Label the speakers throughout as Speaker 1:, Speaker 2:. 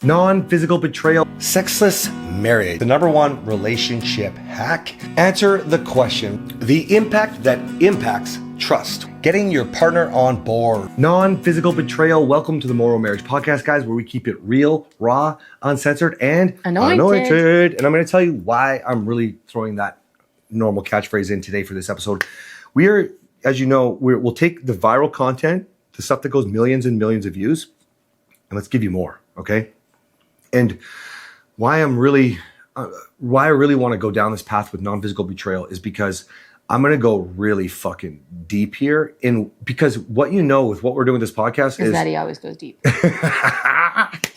Speaker 1: non-physical betrayal, sexless marriage, the #1 relationship hack. Answer the question, the impact that impacts trust. Getting your partner on board. Non-physical betrayal. Welcome to the Morrow Marriage podcast, guys, where we keep it real, raw, uncensored, and anointed. And I'm going to tell you why I'm really throwing that normal catchphrase in today for this episode. We are, as you know, we'll take the viral content, the stuff that goes millions and millions of views, and let's give you more, okay? And why I really want to go down this path with non-physical betrayal is because I'm going to go really fucking deep here because what you know with what we're doing with this podcast is
Speaker 2: that he always goes deep.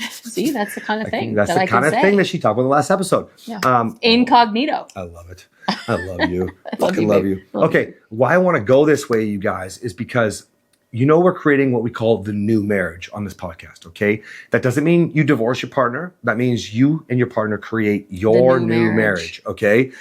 Speaker 2: See, that's the kind of thing
Speaker 1: that's
Speaker 2: that
Speaker 1: the kind of thing that she talked about in the last episode.
Speaker 2: Yeah. Incognito.
Speaker 1: I love it. I love you. Fucking love you. Okay. Why I want to go this way, you guys, is because you know we're creating what we call the new marriage on this podcast, okay? That doesn't mean you divorce your partner. That means you and your partner create your new marriage, okay?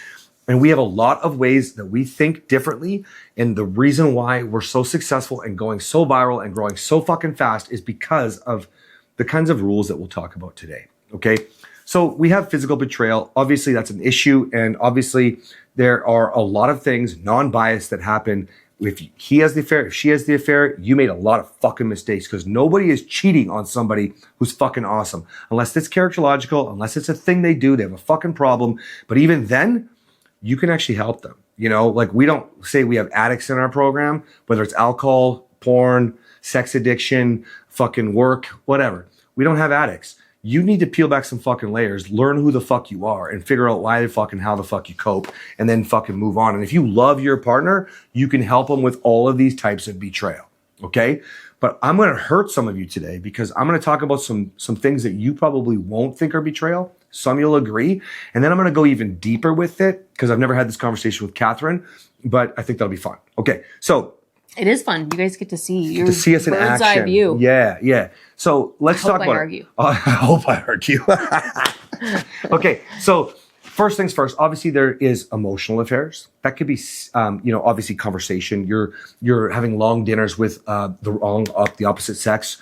Speaker 1: And we have a lot of ways that we think differently. And the reason why we're so successful and going so viral and growing so fucking fast is because of the kinds of rules that we'll talk about today, okay? So we have physical betrayal. Obviously, that's an issue. And obviously, there are a lot of things, non-biased, that happen. If he has the affair, if she has the affair, you made a lot of fucking mistakes because nobody is cheating on somebody who's fucking awesome. Unless it's characterological, unless it's a thing they do, they have a fucking problem. But even then, you can actually help them. You know, like we don't say we have addicts in our program, whether it's alcohol, porn, sex addiction, fucking work, whatever. We don't have addicts. You need to peel back some fucking layers, learn who the fuck you are, and figure out why the fucking how the fuck you cope, and then fucking move on. And if you love your partner, you can help them with all of these types of betrayal, okay? But I'm going to hurt some of you today because I'm going to talk about some things that you probably won't think are betrayal. Some you'll agree. And then I'm going to go even deeper with it because I've never had this conversation with Kathryn, but I think that'll be fun. Okay, so
Speaker 2: it is fun. You guys get to see
Speaker 1: us in
Speaker 2: bird's
Speaker 1: action.
Speaker 2: Eye view.
Speaker 1: Yeah. So let's talk about
Speaker 2: argue.
Speaker 1: I hope I argue. Okay, so first things first. Obviously, there is emotional affairs. That could be, obviously conversation. You're having long dinners with the opposite sex.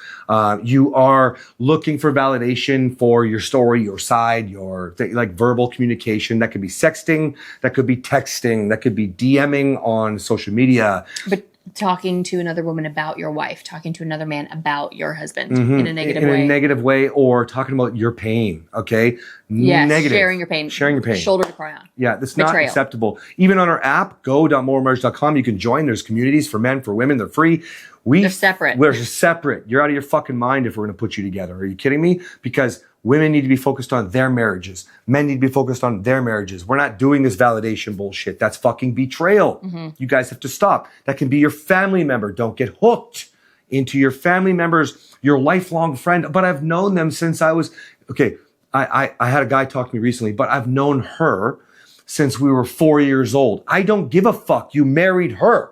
Speaker 1: You are looking for validation for your story, your side, like verbal communication. That could be sexting. That could be texting. That could be DMing on social media.
Speaker 2: But talking to another woman about your wife, talking to another man about your husband in a negative way. Or talking about your pain, okay? Yes,
Speaker 1: negative.
Speaker 2: Sharing your pain. Shoulder to cry on.
Speaker 1: Yeah, that's not acceptable. Even on our app, go.morrowmarriage.com, you can join. There's communities for men, for women. They're free.
Speaker 2: They're separate.
Speaker 1: We're separate. You're out of your fucking mind if we're going to put you together. Are you kidding me? Because women need to be focused on their marriages. Men need to be focused on their marriages. We're not doing this validation bullshit. That's fucking betrayal. Mm-hmm. You guys have to stop. That can be your family member. Don't get hooked into your family members, your lifelong friend. But I've known them since I was, okay, I had a guy talk to me recently, but I've known her since we were 4 years old. I don't give a fuck. You married her,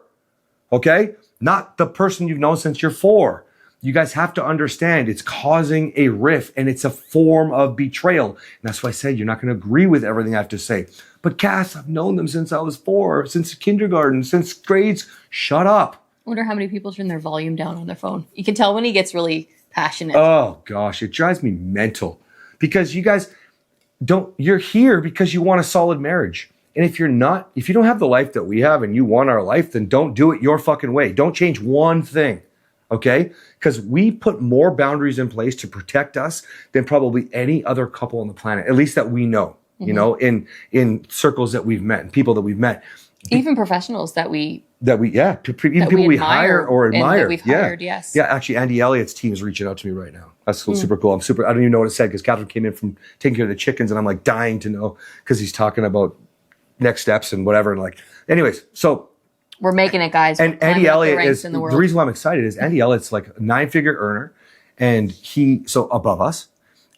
Speaker 1: okay? Not the person you've known since you're 4. You guys have to understand it's causing a rift and it's a form of betrayal. And that's why I said you're not going to agree with everything I have to say. But Cass, I've known them since I was 4, since kindergarten, since grades. Shut up.
Speaker 2: I wonder how many people turn their volume down on their phone. You can tell when he gets really passionate.
Speaker 1: Oh gosh, it drives me mental because you guys you're here because you want a solid marriage. And if you don't have the life that we have and you want our life, then don't do it your fucking way. Don't change one thing. Okay? Because we put more boundaries in place to protect us than probably any other couple on the planet, at least that we know, in circles that we've met and people that we've met.
Speaker 2: Even professionals that we
Speaker 1: people we hire or admire.
Speaker 2: That we've hired, yes.
Speaker 1: Yeah, actually, Andy Elliott's team is reaching out to me right now. That's super cool. I don't even know what it said because Kathryn came in from taking care of the chickens and I'm like dying to know because he's talking about next steps and whatever. And like, anyways, so
Speaker 2: we're making it, guys.
Speaker 1: And Andy Elliott is the reason why I'm excited is Andy Elliott's like a 9-figure earner, and so above us,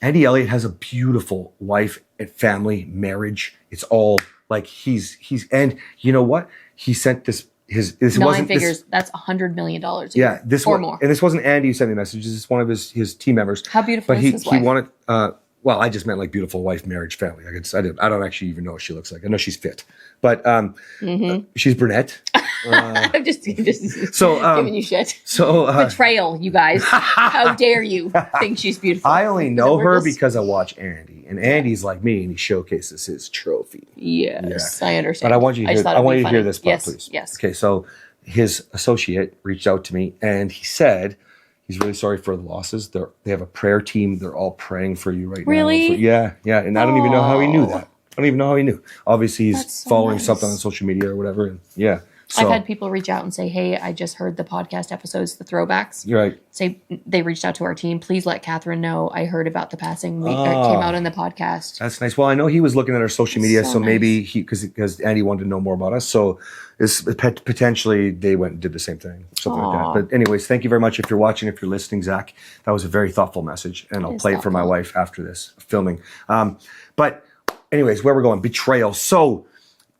Speaker 1: Andy Elliott has a beautiful wife and family, marriage. It's all like he's and you know what? He sent this
Speaker 2: 9 figures. That's $100 million.
Speaker 1: Yeah,
Speaker 2: or more.
Speaker 1: And this wasn't Andy who sent me messages. This is one of his team members.
Speaker 2: How beautiful is his wife?
Speaker 1: He wanted well, I just meant like beautiful wife, marriage, family. I don't actually even know what she looks like. I know she's fit, but she's brunette.
Speaker 2: I'm just giving you shit.
Speaker 1: So
Speaker 2: betrayal, you guys. How dare you think she's beautiful?
Speaker 1: I only know her because I watch Andy, and Andy's like me, and he showcases his trophy.
Speaker 2: Yes, I understand.
Speaker 1: But I want you to hear this part,
Speaker 2: yes,
Speaker 1: please.
Speaker 2: Yes.
Speaker 1: Okay, so his associate reached out to me, and he said he's really sorry for the losses. They have a prayer team. They're all praying for you right now.
Speaker 2: Really?
Speaker 1: Yeah. And I don't even know how he knew that. I don't even know how he knew. Obviously, he's following something on social media or whatever. And yeah. So,
Speaker 2: I've had people reach out and say, hey, I just heard the podcast episodes, the throwbacks.
Speaker 1: You're right.
Speaker 2: Say they reached out to our team. Please let Kathryn know I heard about the passing. It came out in the podcast.
Speaker 1: That's nice. Well, I know he was looking at our social media, so
Speaker 2: nice.
Speaker 1: maybe because Andy wanted to know more about us. So potentially they went and did the same thing, something like that. But anyways, thank you very much if you're watching, if you're listening, Zach. That was a very thoughtful message, and I'll play it for my wife after this filming. But anyways, where we're going, betrayal. So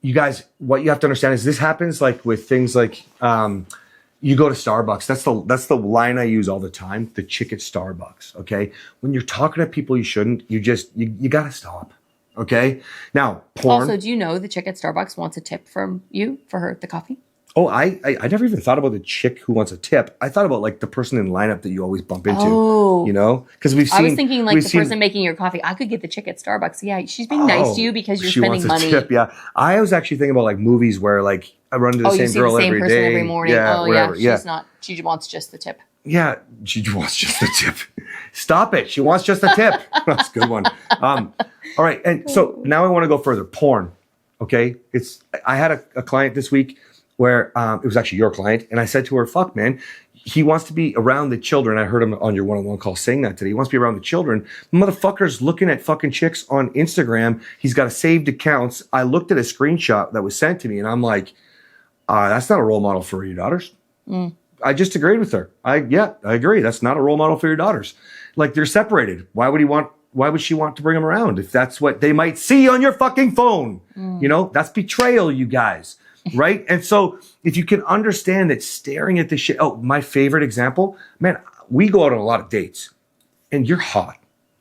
Speaker 1: you guys, what you have to understand is this happens like with things like you go to Starbucks. That's the line I use all the time. The chick at Starbucks. Okay, when you're talking to people you shouldn't, you gotta stop. Okay, now porn.
Speaker 2: Also, do you know the chick at Starbucks wants a tip from you for the coffee?
Speaker 1: Oh, I never even thought about the chick who wants a tip. I thought about like the person in lineup that you always bump into.
Speaker 2: Oh.
Speaker 1: You know? Because we've seen.
Speaker 2: I was thinking like the person making your coffee. I could get the chick at Starbucks. Yeah, she's being nice to you because you're spending money.
Speaker 1: Tip, yeah. I was actually thinking about like movies where like I run into the same girl every day.
Speaker 2: Every morning.
Speaker 1: Yeah, whatever.
Speaker 2: She's not. She wants just the tip.
Speaker 1: Yeah, she wants just the tip. Stop it. She wants just the tip. That's a good one. All right. And so now I want to go further. Porn. Okay. I had a client this week where it was actually your client. And I said to her, fuck, man, he wants to be around the children. I heard him on your one-on-one call saying that today. He wants to be around the children. Motherfucker's looking at fucking chicks on Instagram. He's got saved accounts. I looked at a screenshot that was sent to me and I'm like, that's not a role model for your daughters. I just agreed with her. I agree. That's not a role model for your daughters. Like they're separated. Why would she want to bring them around if that's what they might see on your fucking phone? You know, that's betrayal, you guys. Right? And so if you can understand that staring at this shit, my favorite example, man, we go out on a lot of dates and you're hot.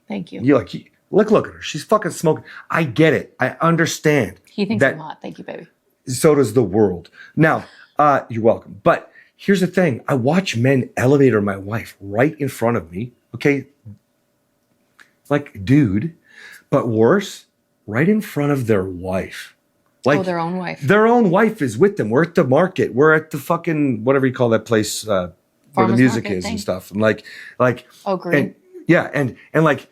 Speaker 2: Thank you.
Speaker 1: You're like, look at her. She's fucking smoking. I get it. I understand.
Speaker 2: He thinks I'm hot. Thank you, baby.
Speaker 1: So does the world. Now, you're welcome. But here's the thing. I watch men elevator my wife right in front of me. Okay. Like, dude, but worse, right in front of their wife. Like
Speaker 2: their own wife.
Speaker 1: Their own wife is with them. We're at the market. We're at the fucking, whatever you call that place where the music is and stuff. And like,
Speaker 2: oh, great.
Speaker 1: And like,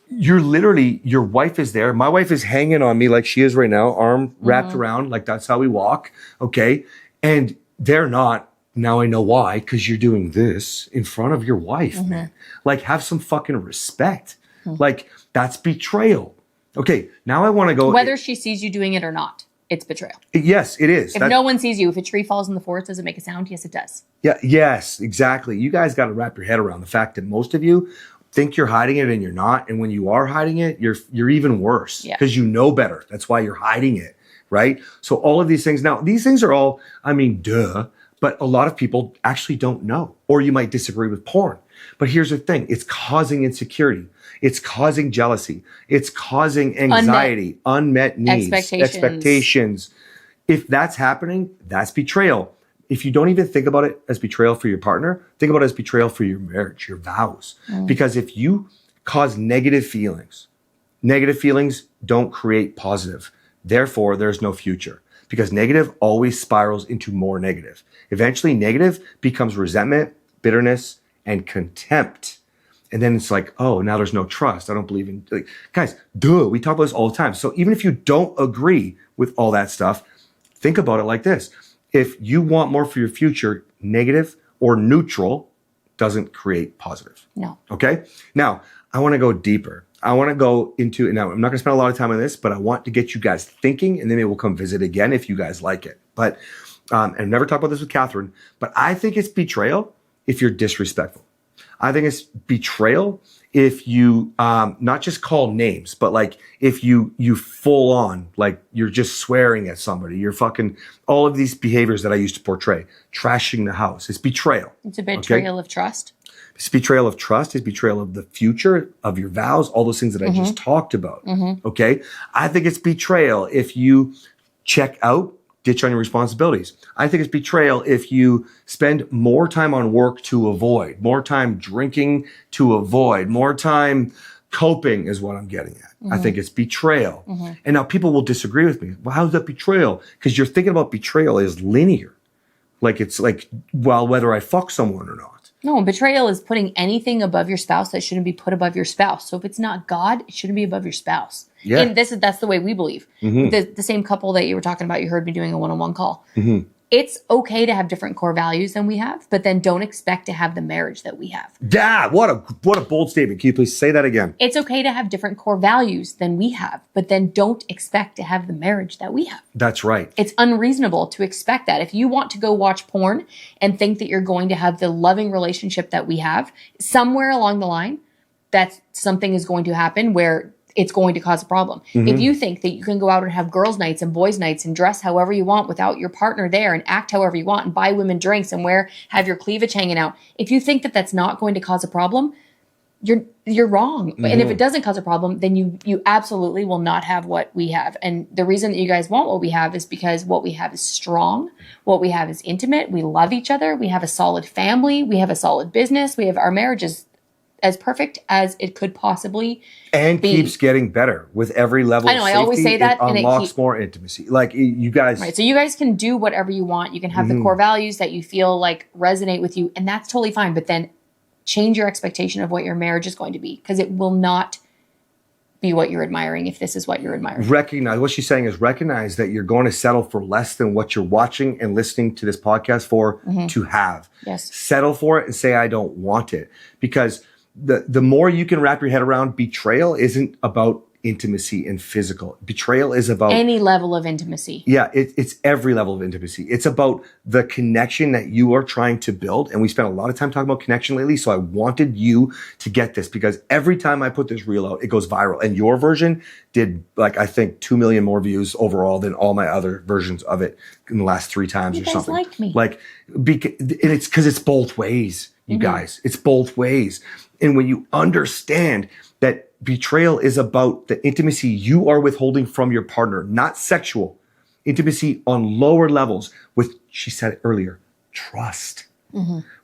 Speaker 1: you're literally, your wife is there. My wife is hanging on me like she is right now, arm wrapped around, like that's how we walk. Okay. And they're not. Now I know why, because you're doing this in front of your wife, man. Like, have some fucking respect. Like, that's betrayal. Okay, now I want to go.
Speaker 2: Whether she sees you doing it or not, it's betrayal.
Speaker 1: Yes, it is.
Speaker 2: If no one sees you, if a tree falls in the forest, does it make a sound? Yes, it does.
Speaker 1: Yeah. Yes, exactly. You guys got to wrap your head around the fact that most of you think you're hiding it and you're not. And when you are hiding it, you're even worse because you know better. That's why you're hiding it, right? So all of these things. Now, these things are all, I mean, duh. But a lot of people actually don't know, or you might disagree with porn. But here's the thing. It's causing insecurity. It's causing jealousy. It's causing anxiety, unmet needs, expectations. If that's happening, that's betrayal. If you don't even think about it as betrayal for your partner, think about it as betrayal for your marriage, your vows. Because if you cause negative feelings don't create positive. Therefore, there's no future. Because negative always spirals into more negative. Eventually, negative becomes resentment, bitterness, and contempt. And then it's like, oh, now there's no trust. I don't believe in, like, guys, we talk about this all the time. So even if you don't agree with all that stuff, think about it like this. If you want more for your future, negative or neutral doesn't create positive.
Speaker 2: No.
Speaker 1: Okay? Now, I want to go deeper. I want to go into, now I'm not going to spend a lot of time on this, but I want to get you guys thinking, and then maybe we'll come visit again if you guys like it. But, and I've never talked about this with Kathryn, but I think it's betrayal if you're disrespectful. I think it's betrayal if you, not just call names, but like if you full on, like you're just swearing at somebody, you're fucking, all of these behaviors that I used to portray, trashing the house, it's betrayal.
Speaker 2: It's a betrayal of trust.
Speaker 1: It's betrayal of trust. It's betrayal of the future, of your vows, all those things that I just talked about. Okay. I think it's betrayal if you check out, ditch on your responsibilities. I think it's betrayal if you spend more time on work to avoid, more time drinking to avoid, more time coping is what I'm getting at. I think it's betrayal. And now people will disagree with me. Well, how's that betrayal? Because you're thinking about betrayal as linear. Like it's like, well, whether I fuck someone or not.
Speaker 2: No, betrayal is putting anything above your spouse that shouldn't be put above your spouse. So if it's not God, it shouldn't be above your spouse.
Speaker 1: Yeah.
Speaker 2: And that's the way we believe. The same couple that you were talking about, you heard me doing a one-on-one call. It's okay to have different core values than we have, but then don't expect to have the marriage that we have.
Speaker 1: Yeah, what a bold statement. Can you please say that again?
Speaker 2: It's okay to have different core values than we have, but then don't expect to have the marriage that we have.
Speaker 1: That's right.
Speaker 2: It's unreasonable to expect that. If you want to go watch porn and think that you're going to have the loving relationship that we have, somewhere along the line, that something is going to happen where it's going to cause a problem. If you think that you can go out and have girls' nights and boys' nights and dress however you want without your partner there and act however you want and buy women drinks and have your cleavage hanging out, if you think that that's not going to cause a problem, you're wrong. And if it doesn't cause a problem, then you absolutely will not have what we have. And the reason that you guys want what we have is because what we have is strong. What we have is intimate. We love each other. We have a solid family. We have a solid business. We have our marriage is as perfect as it could possibly
Speaker 1: and
Speaker 2: be.
Speaker 1: Keeps getting better with every level.
Speaker 2: I know.
Speaker 1: Of safety,
Speaker 2: I always say that,
Speaker 1: it unlocks more intimacy. Like you guys,
Speaker 2: right? So you guys can do whatever you want. You can have the core values that you feel like resonate with you, and that's totally fine. But then change your expectation of what your marriage is going to be, because it will not be what you're admiring if this is what you're admiring.
Speaker 1: Recognize what she's saying is recognize that you're going to settle for less than what you're watching and listening to this podcast for to have.
Speaker 2: Yes.
Speaker 1: Settle for it and say, I don't want it. Because the more you can wrap your head around, betrayal isn't about intimacy and physical. Betrayal is about
Speaker 2: any level of intimacy.
Speaker 1: Yeah, it's every level of intimacy. It's about the connection that you are trying to build. And we spent a lot of time talking about connection lately. So I wanted you to get this, because every time I put this reel out, it goes viral. And your version did, like, I think 2 million more views overall than all my other versions of it in the last 3 times or something.
Speaker 2: Like me.
Speaker 1: Like, and it's because it's both ways, you guys. It's both ways. And when you understand that betrayal is about the intimacy you are withholding from your partner, not sexual intimacy on lower levels with, she said it earlier, trust,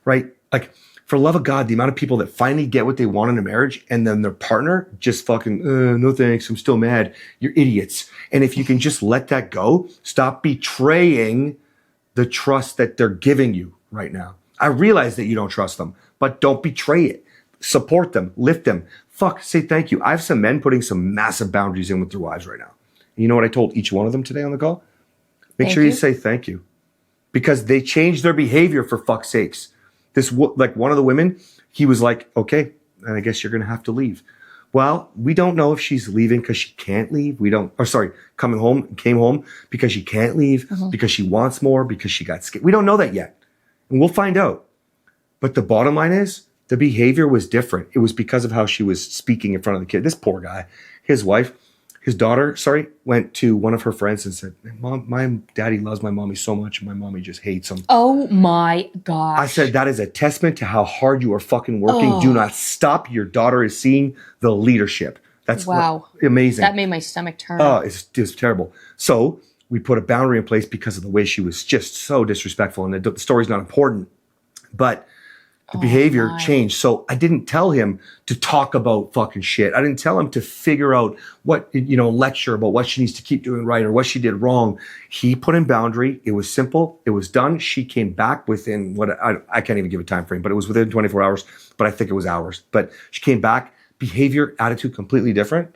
Speaker 1: right? Like, for love of God, the amount of people that finally get what they want in a marriage and then their partner just fucking, no thanks, I'm still mad. You're idiots. And if you can just let that go, stop betraying the trust that they're giving you right now. I realize that you don't trust them, but don't betray it. Support them, lift them. Say thank you. I have some men putting some massive boundaries in with their wives right now. And you know what I told each one of them today on the call? Make sure you say thank you, because they changed their behavior, for fuck's sakes. Like one of the women, he was like, okay, and I guess you're going to have to leave. Well, we don't know if she's leaving because she can't leave. Came home because she can't leave, because she wants more, because she got scared. We don't know that yet. And we'll find out. But the bottom line is, the behavior was different. It was because of how she was speaking in front of the kid. This poor guy, his daughter, went to one of her friends and said, Mom, my daddy loves my mommy so much, and my mommy just hates him.
Speaker 2: Oh my gosh.
Speaker 1: I said, that is a testament to how hard you are fucking working. Do not stop. Your daughter is seeing the leadership. That's amazing.
Speaker 2: That made my stomach turn.
Speaker 1: Oh, it's terrible. So we put a boundary in place because of the way she was just so disrespectful. And the story's not important, but the behavior changed. So I didn't tell him to talk about fucking shit. I didn't tell him to figure out what, lecture about what she needs to keep doing right or what she did wrong. He put in boundary. It was simple. It was done. She came back within I can't even give a time frame, but it was within 24 hours, but I think it was hours. But she came back, behavior, attitude, completely different.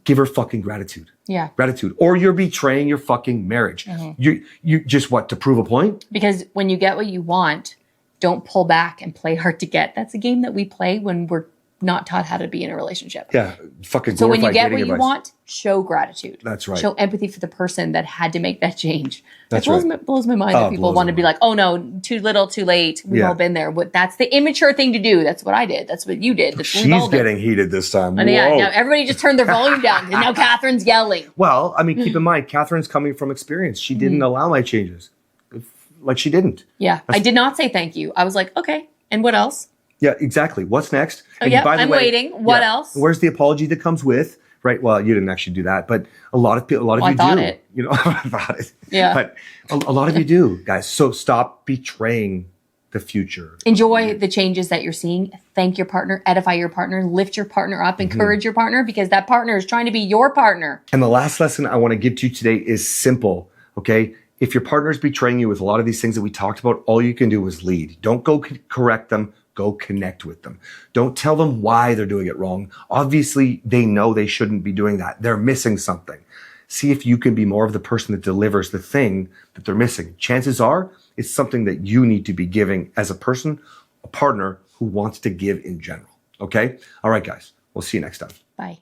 Speaker 1: Give her fucking gratitude.
Speaker 2: Yeah.
Speaker 1: Gratitude. Or you're betraying your fucking marriage. You just to prove a point?
Speaker 2: Because when you get what you want, don't pull back and play hard to get. That's a game that we play when we're not taught how to be in a relationship.
Speaker 1: Yeah, fucking.
Speaker 2: So when you get what you want, show gratitude.
Speaker 1: That's right.
Speaker 2: Show empathy for the person that had to make that change.
Speaker 1: That's
Speaker 2: it blows my mind that people want to be like, oh no, too little, too late. We've all been there. That's the immature thing to do. That's what I did. That's what you did.
Speaker 1: She's getting heated this time.
Speaker 2: And now everybody just turned their volume down. And now Kathryn's yelling.
Speaker 1: Well, I mean, keep in mind, Kathryn's coming from experience. She didn't allow my changes. Like she didn't.
Speaker 2: Yeah. I did not say thank you. I was like, okay. And what else?
Speaker 1: Yeah, exactly. What's next?
Speaker 2: Oh, yeah, I'm waiting. What else?
Speaker 1: Where's the apology that comes with? Right. Well, you didn't actually do that, but a lot of people, you
Speaker 2: thought
Speaker 1: do.
Speaker 2: it.
Speaker 1: You know, I thought it.
Speaker 2: Yeah.
Speaker 1: But a lot of you do, guys. So stop betraying the future.
Speaker 2: Enjoy the changes that you're seeing. Thank your partner, edify your partner, lift your partner up, encourage your partner, because that partner is trying to be your partner.
Speaker 1: And the last lesson I want to give to you today is simple. Okay. If your partner is betraying you with a lot of these things that we talked about, all you can do is lead. Don't go correct them. Go connect with them. Don't tell them why they're doing it wrong. Obviously, they know they shouldn't be doing that. They're missing something. See if you can be more of the person that delivers the thing that they're missing. Chances are it's something that you need to be giving as a person, a partner who wants to give in general. Okay? All right, guys. We'll see you next time.
Speaker 2: Bye.